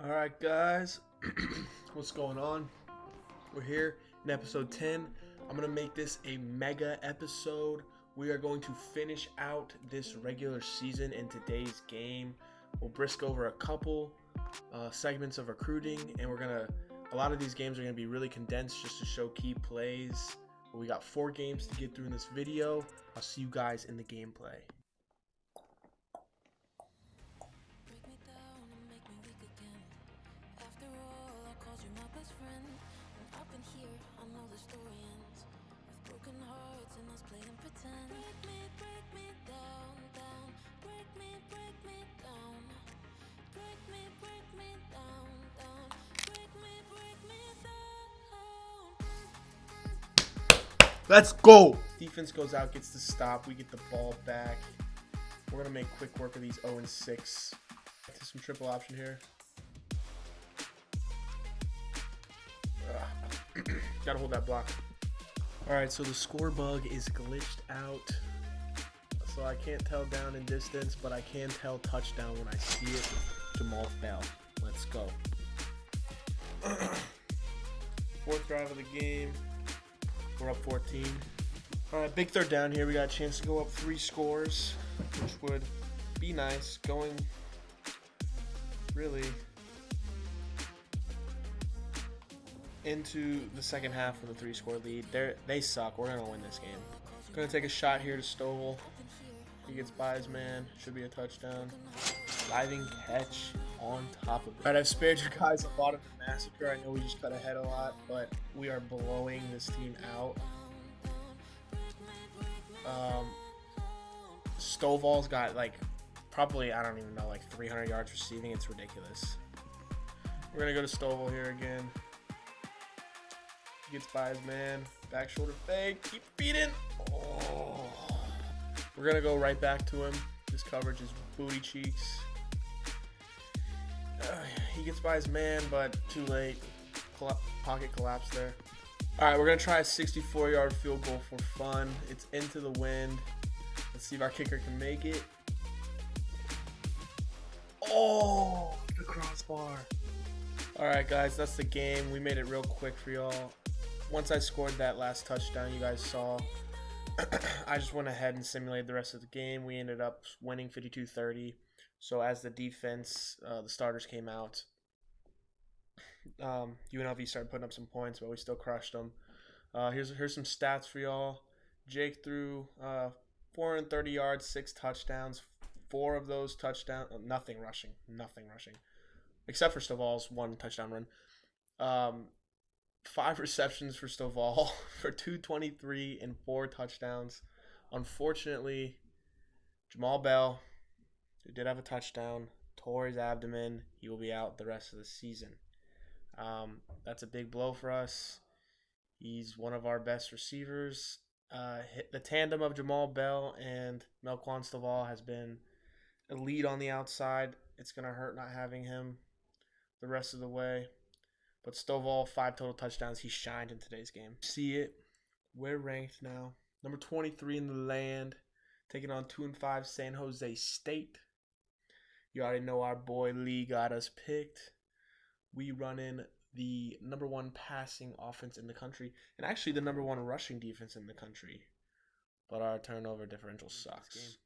All right, guys, what's going on? We're here in episode 10. I'm going to make this a mega episode. We are going to finish out this regular season in today's game. We'll brisk over a couple segments of recruiting, and a lot of these games are going to be really condensed just to show key plays. But we got 4 games to get through in this video. I'll see you guys in the gameplay. Let's go! Defense goes out, gets the stop. We get the ball back. We're going to make quick work of these 0-6. Back to some triple option here. Gotta hold that block. Alright, so the score bug is glitched out. So I can't tell down and distance, but I can tell touchdown when I see it. Jamal Bell. Let's go. 4th drive of the game. We're up 14. Alright, big third down here. We got a chance to go up 3 scores, which would be nice. Going really into the second half with a 3-score lead. They suck. We're going to win this game. Going to take a shot here to Stovall. He gets by his man. Should be a touchdown. Diving catch on top of it. Alright, I've spared you guys a lot of the massacre. I know we just cut ahead a lot, but we are blowing this team out. Stovall's got probably, I don't even know, 300 yards receiving. It's ridiculous. We're going to go to Stovall here again. He gets by his man. Back shoulder fake. Keep beating. Oh. We're going to go right back to him. This coverage is booty cheeks. He gets by his man, but too late. Pocket collapse there. All right, we're going to try a 64-yard field goal for fun. It's into the wind. Let's see if our kicker can make it. Oh, the crossbar. All right, guys, that's the game. We made it real quick for y'all. Once I scored that last touchdown you guys saw, I just went ahead and simulated the rest of the game. We ended up winning 52-30. So as the defense, the starters came out, UNLV started putting up some points, but we still crushed them. Here's some stats for y'all. Jake threw 430 yards, 6 touchdowns. 4 of those touchdowns, nothing rushing, except for Stovall's 1 touchdown run. 5 receptions for Stovall for 223 and 4 touchdowns. Unfortunately, Jamal Bell, who did have a touchdown, tore his abdomen. He will be out the rest of the season. That's a big blow for us. He's one of our best receivers. The tandem of Jamal Bell and Melquan Stovall has been elite on the outside. It's going to hurt not having him the rest of the way. But Stovall, 5 total touchdowns. He shined in today's game. See it. We're ranked now. Number 23 in the land. Taking on 2-5 San Jose State. You already know our boy Lee got us picked. We run in the number 1 passing offense in the country. And actually the number 1 rushing defense in the country. But our turnover differential sucks.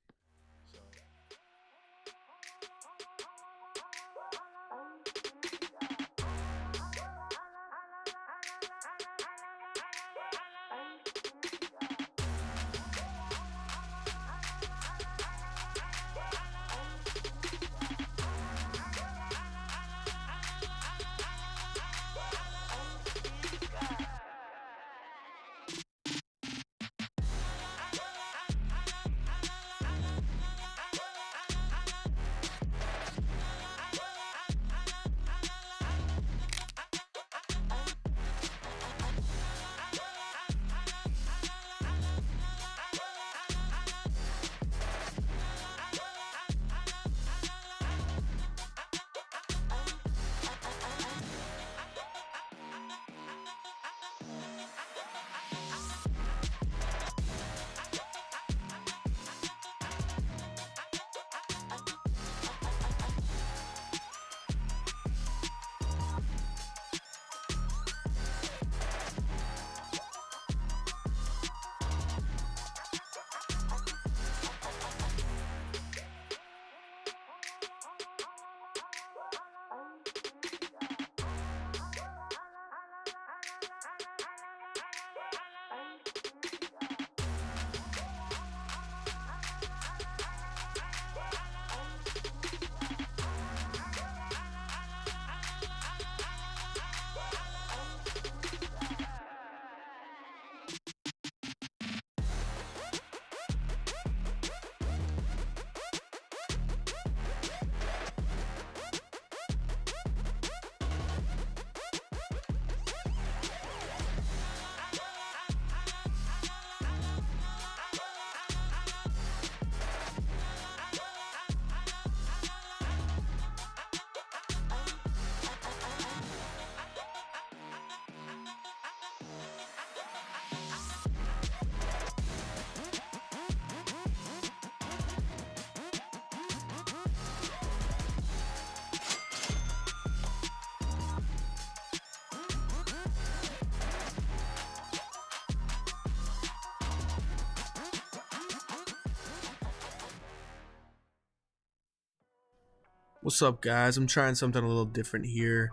What's up, guys? I'm trying something a little different here.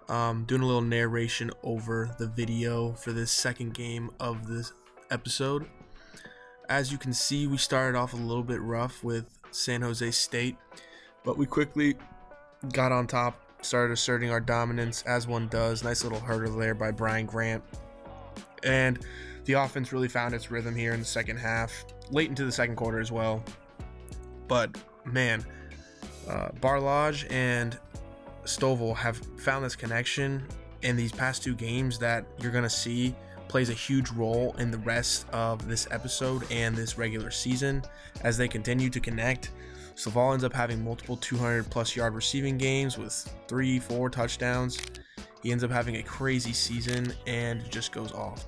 Doing a little narration over the video for this second game of this episode. As you can see, we started off a little bit rough with San Jose State, but we quickly got on top, started asserting our dominance as one does. Nice little hurdle there by Brian Grant. And the offense really found its rhythm here in the second half, late into the second quarter as well. But man, Barlage and Stovall have found this connection in these past two games that you're going to see plays a huge role in the rest of this episode and this regular season as they continue to connect. Stovall ends up having multiple 200-plus yard receiving games with 3-4 touchdowns. He ends up having a crazy season and just goes off.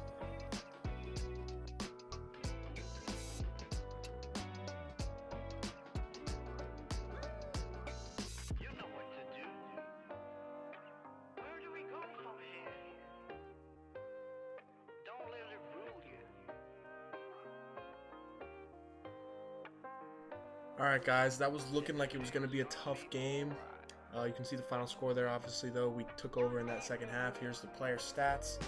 Alright guys, that was looking like it was going to be a tough game. You can see the final score there, obviously, though. We took over in that second half. Here's the player stats.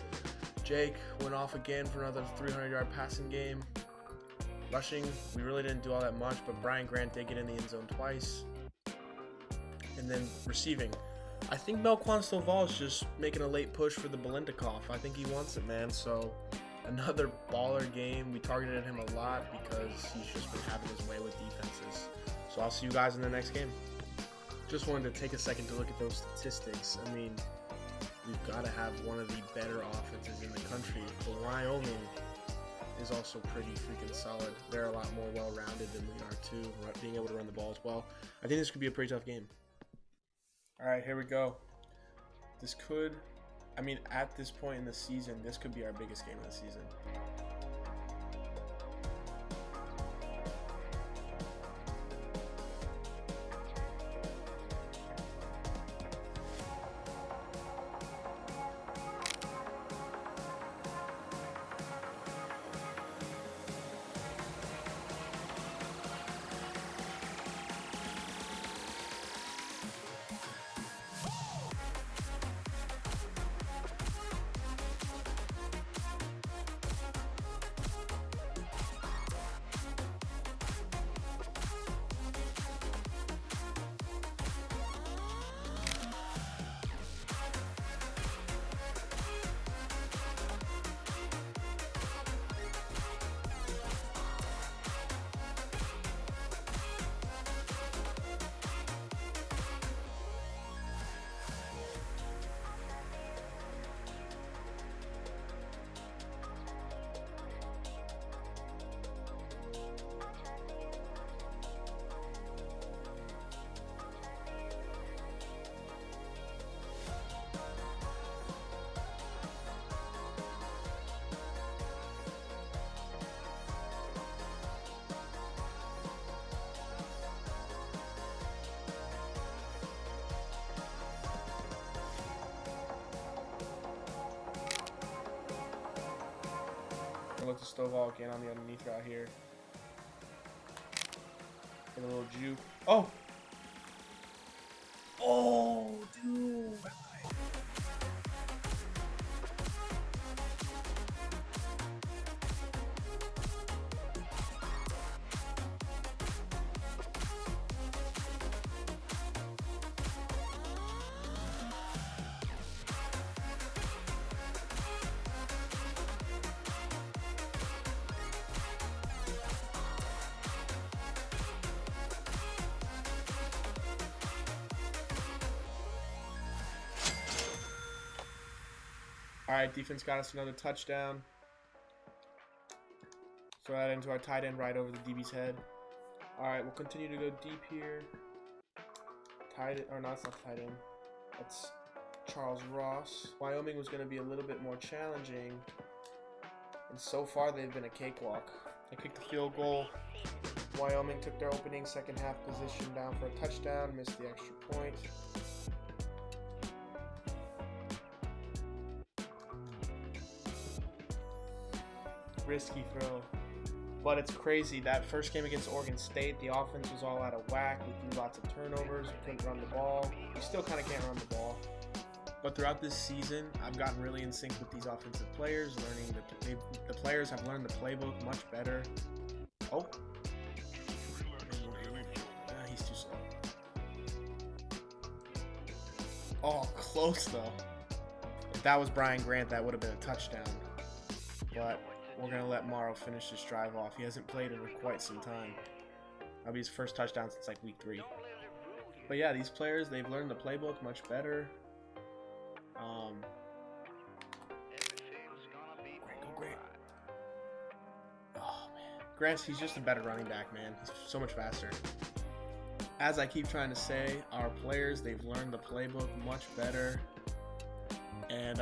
Jake went off again for another 300-yard passing game. Rushing, we really didn't do all that much, but Brian Grant did get in the end zone twice. And then receiving. I think Melquan Stovall is just making a late push for the Belindikoff. I think he wants it, man. So another baller game. We targeted him a lot because he's just been having his way with defenses. So I'll see you guys in the next game. Just wanted to take a second to look at those statistics. I mean, we've got to have one of the better offenses in the country. But Wyoming is also pretty freaking solid. They're a lot more well-rounded than we are too, being able to run the ball as well. I think this could be a pretty tough game. All right, here we go. This could, I mean, at this point in the season, this could be our biggest game of the season. Look to Stovall again on the underneath route here. Get a little juke. Oh! Oh, dude! All right, defense got us another touchdown. Throw that into our tight end right over the DB's head. All right, we'll continue to go deep here. Tight end, or no, it's not tight end. That's Charles Ross. Wyoming was going to be a little bit more challenging, and so far they've been a cakewalk. They kicked the field goal. Wyoming took their opening second half position down for a touchdown, missed the extra point. Risky throw. But it's crazy. That first game against Oregon State, the offense was all out of whack. We threw lots of turnovers. We couldn't run the ball. We still kind of can't run the ball. But throughout this season, I've gotten really in sync with these offensive players, learning that the players have learned the playbook much better. Oh. He's too slow. Oh, close though. If that was Brian Grant, that would have been a touchdown. But we're going to let Morrow finish this drive off. He hasn't played in quite some time. That'll be his first touchdown since like week 3. But yeah, these players, they've learned the playbook much better. Grant. Oh, man. Grant, he's just a better running back, man. He's so much faster. As I keep trying to say, our players, they've learned the playbook much better. And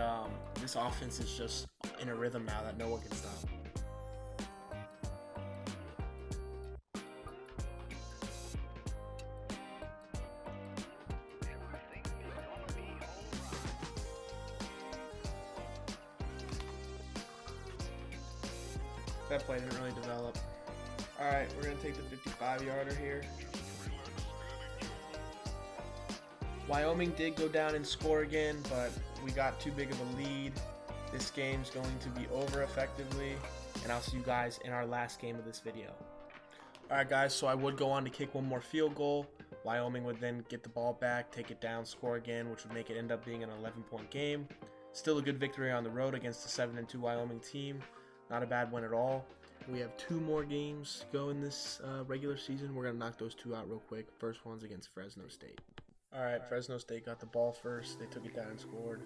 this offense is just in a rhythm now that no one can stop. That play didn't really develop. Alright, we're going to take the 55-yarder here. Wyoming did go down and score again, but we got too big of a lead. This game's going to be over effectively, and I'll see you guys in our last game of this video. Alright guys, so I would go on to kick one more field goal. Wyoming would then get the ball back, take it down, score again, which would make it end up being an 11-point game. Still a good victory on the road against the 7-2 Wyoming team. Not a bad win at all. We have 2 more games to go in this regular season. We're going to knock those 2 out real quick. First one's against Fresno State. Alright, Fresno State got the ball first. They took it down and scored.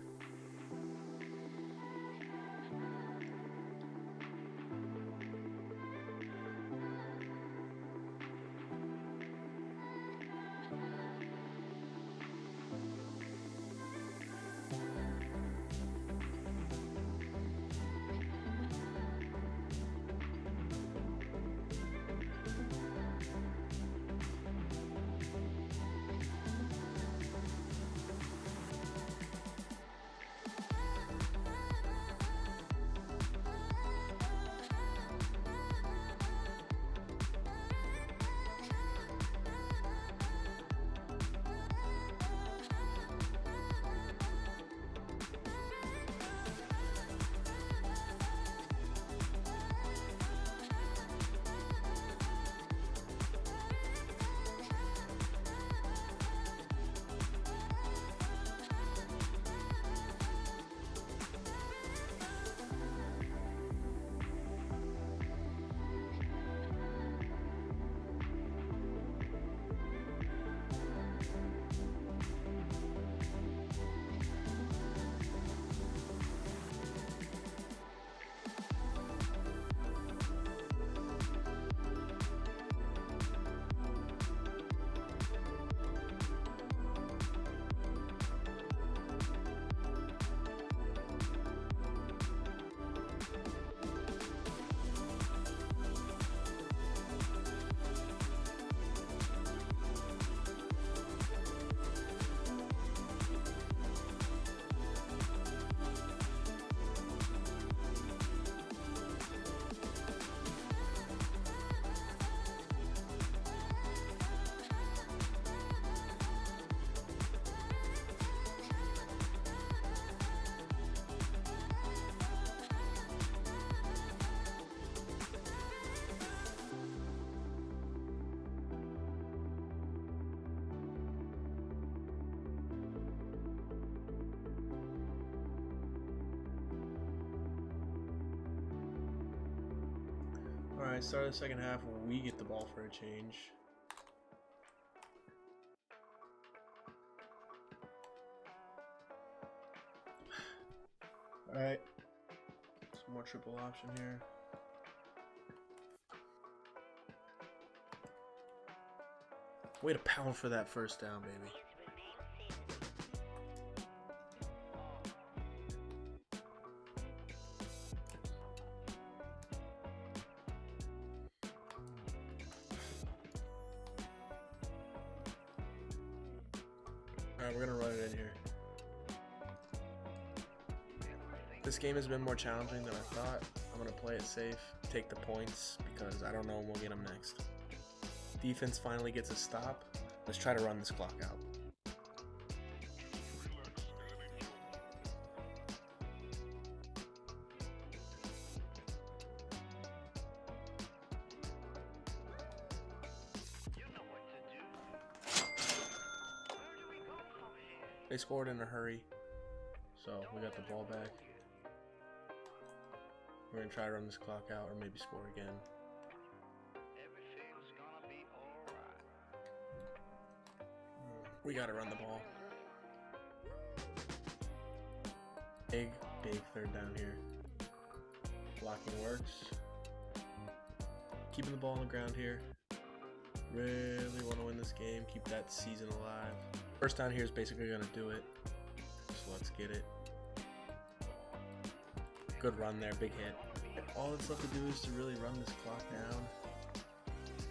Alright, start of the second half when we get the ball for a change. Alright, some more triple option here. Way to pound for that first down, baby. Alright, we're gonna run it in here. This game has been more challenging than I thought. I'm going to play it safe, take the points, because I don't know when we'll get them next. Defense finally gets a stop. Let's try to run this clock out. They scored in a hurry, so we got the ball back. We're going to try to run this clock out or maybe score again. We got to run the ball. Big third down here. Blocking works. Keeping the ball on the ground here. Really want to win this game. Keep that season alive. First down here is basically going to do it. So let's get it. Good run there. Big hit. All that's left to do is to really run this clock down.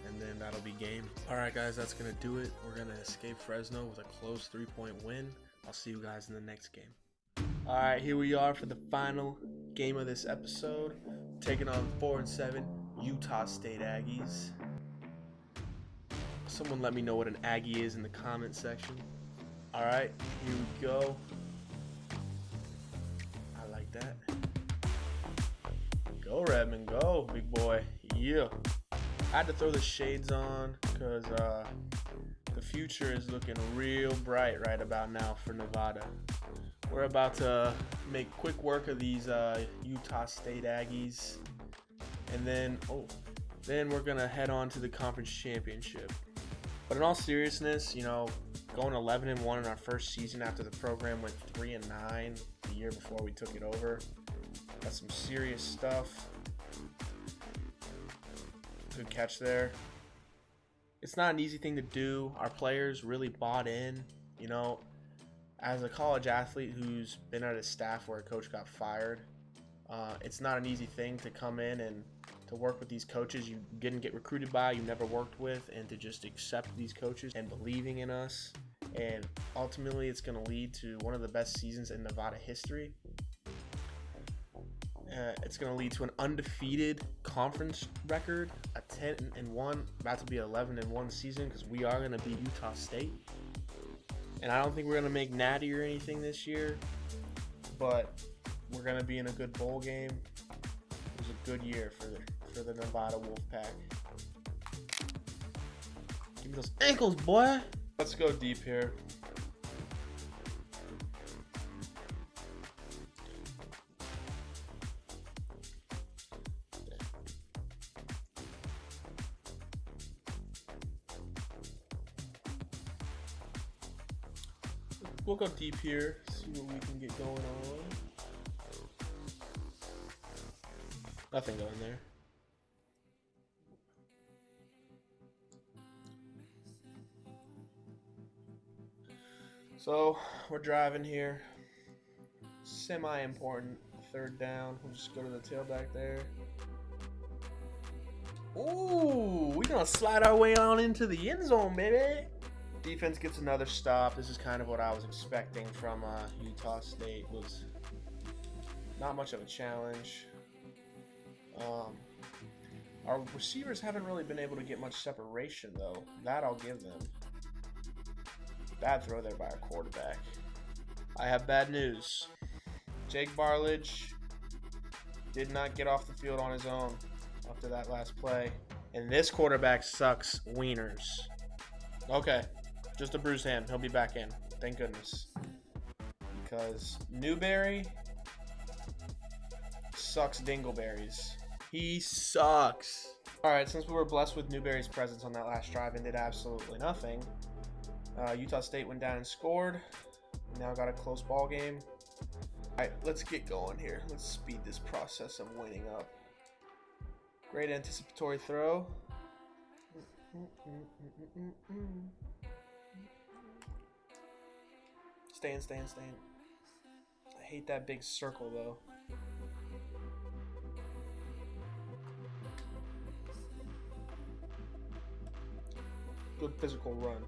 And then that'll be game. Alright guys, that's going to do it. We're going to escape Fresno with a close 3-point win. I'll see you guys in the next game. Alright, here we are for the final game of this episode. Taking on 4-7 Utah State Aggies. Someone let me know what an Aggie is in the comment section. Alright, here we go. I like that. Go Redmond, go big boy. Yeah. I had to throw the shades on because the future is looking real bright right about now for Nevada. We're about to make quick work of these Utah State Aggies. And then we're going to head on to the conference championship. But in all seriousness, you know, going 11-1 in our first season after the program went 3-9 the year before we took it over. That's some serious stuff. Good catch there. It's not an easy thing to do. Our players really bought in. You know, as a college athlete who's been at a staff where a coach got fired, it's not an easy thing to come in and to work with these coaches you didn't get recruited by, you never worked with, and to just accept these coaches and believing in us. And ultimately, it's going to lead to one of the best seasons in Nevada history. It's going to lead to an undefeated conference record, a 10-1, about to be 11-1 season, because we are going to beat Utah State. And I don't think we're going to make Natty or anything this year, but we're going to be in a good bowl game. It was a good year for the Nevada Wolfpack. Give me those ankles, boy. Let's go deep here. We'll go deep here, see what we can get going on. Nothing going there. So, we're driving here. Semi-important third down. We'll just go to the tailback there. Ooh, we're going to slide our way on into the end zone, baby. Defense gets another stop. This is kind of what I was expecting from Utah State. Was not much of a challenge. Our receivers haven't really been able to get much separation, though. That I'll give them. Bad throw there by our quarterback. I have bad news. Jake Barledge did not get off the field on his own after that last play. And this quarterback sucks wieners. Okay. Just a bruised hand. He'll be back in. Thank goodness. Because Newberry sucks dingleberries. He sucks. Alright, since we were blessed with Newberry's presence on that last drive and did absolutely nothing, Utah State went down and scored. Now got a close ball game. Alright, let's get going here. Let's speed this process of winning up. Great anticipatory throw. Staying. I hate that big circle, though. Good physical run.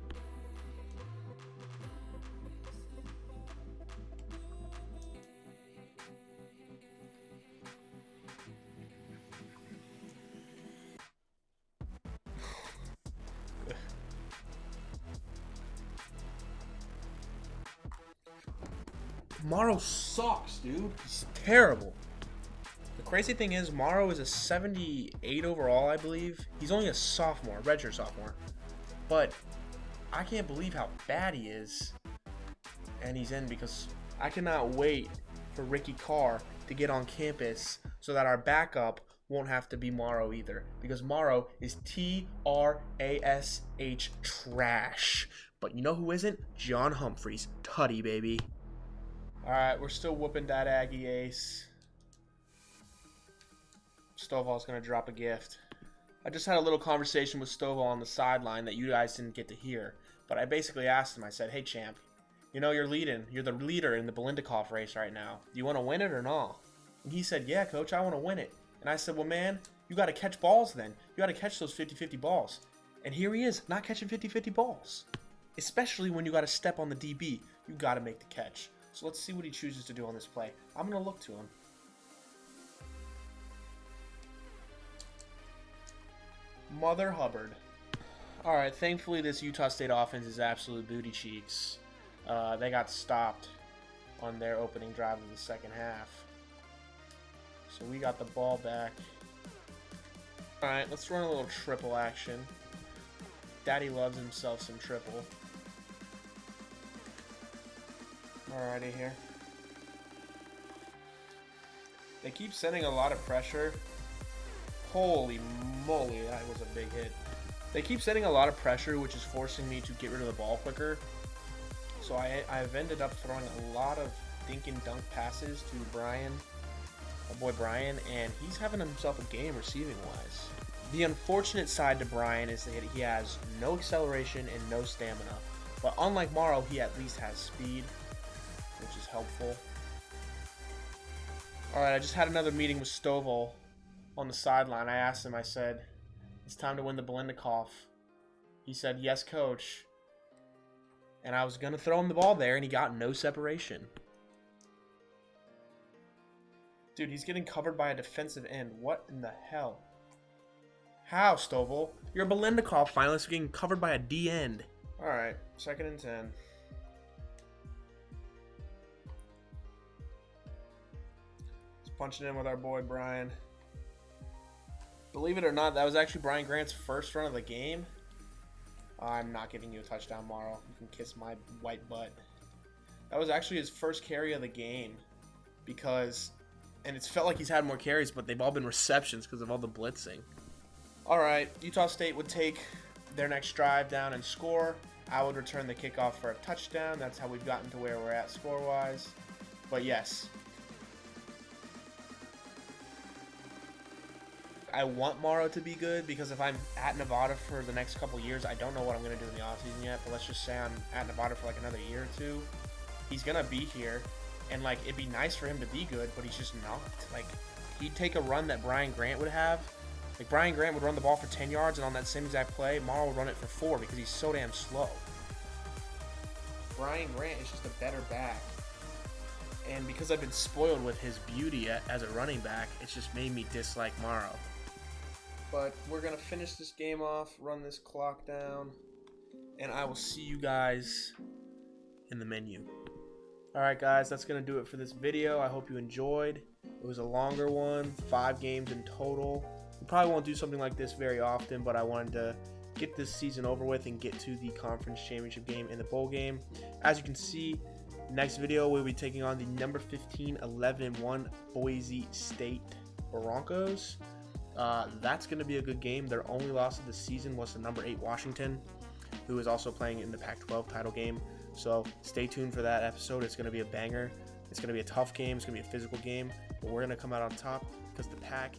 Morrow sucks, dude. He's terrible. The crazy thing is, Morrow is a 78 overall, I believe. He's only a sophomore, redshirt sophomore. But I can't believe how bad he is. And he's in because I cannot wait for Ricky Carr to get on campus so that our backup won't have to be Morrow either. Because Morrow is T-R-A-S-H trash. But you know who isn't? John Humphreys. Tutty, baby. Alright, we're still whooping that Aggie ace. Stovall's going to drop a gift. I just had a little conversation with Stovall on the sideline that you guys didn't get to hear. But I basically asked him, I said, hey, champ, you know you're leading. You're the leader in the Belindikoff race right now. Do you want to win it or not? And he said, yeah, coach, I want to win it. And I said, well, man, you got to catch balls then. You got to catch those 50-50 balls. And here he is, not catching 50-50 balls. Especially when you got to step on the DB. You got to make the catch. So let's see what he chooses to do on this play. I'm going to look to him. Mother Hubbard. Alright, thankfully this Utah State offense is absolute booty cheeks. They got stopped on their opening drive of the second half. So we got the ball back. Alright, let's run a little triple action. Daddy loves himself some triple. Alrighty here. They keep sending a lot of pressure. Holy moly, that was a big hit. They keep setting a lot of pressure, which is forcing me to get rid of the ball quicker. So I've ended up throwing a lot of dink and dunk passes to Brian, my boy Brian, and he's having himself a game receiving wise. The unfortunate side to Brian is that he has no acceleration and no stamina. But unlike Morrow, he at least has speed, which is helpful. Alright, I just had another meeting with Stovall on the sideline. I asked him, I said, it's time to win the Belindikoff. He said, yes, coach. And I was going to throw him the ball there, and he got no separation. Dude, he's getting covered by a defensive end. What in the hell? How, Stovall? You're a Belindikoff finalist getting covered by a D end. Alright, 2nd and 10. Let's punch it in with our boy Brian. Believe it or not, that was actually Brian Grant's first run of the game. I'm not giving you a touchdown, Morrow. You can kiss my white butt. That was actually his first carry of the game. Because, and it's felt like he's had more carries, but they've all been receptions because of all the blitzing. Alright, Utah State would take their next drive down and score. I would return the kickoff for a touchdown. That's how we've gotten to where we're at score-wise. But yes, I want Morrow to be good because if I'm at Nevada for the next couple years, I don't know what I'm going to do in the offseason yet, but let's just say I'm at Nevada for like another year or two. He's going to be here, and like it'd be nice for him to be good, but he's just not. Like, he'd take a run that Brian Grant would have. Like, Brian Grant would run the ball for 10 yards, and on that same exact play, Morrow would run it for 4 because he's so damn slow. Brian Grant is just a better back. And because I've been spoiled with his beauty as a running back, it's just made me dislike Morrow. But we're going to finish this game off, run this clock down, and I will see you guys in the menu. Alright guys, that's going to do it for this video. I hope you enjoyed. It was a longer one, 5 games in total. We probably won't do something like this very often, but I wanted to get this season over with and get to the conference championship game and the bowl game. As you can see, next video we'll be taking on the number 15, 11-1 Boise State Broncos. That's going to be a good game. Their only loss of the season was the number 8 Washington, who is also playing in the Pac-12 title game. So stay tuned for that episode. It's going to be a banger. It's going to be a tough game. It's going to be a physical game. But we're going to come out on top because the Pac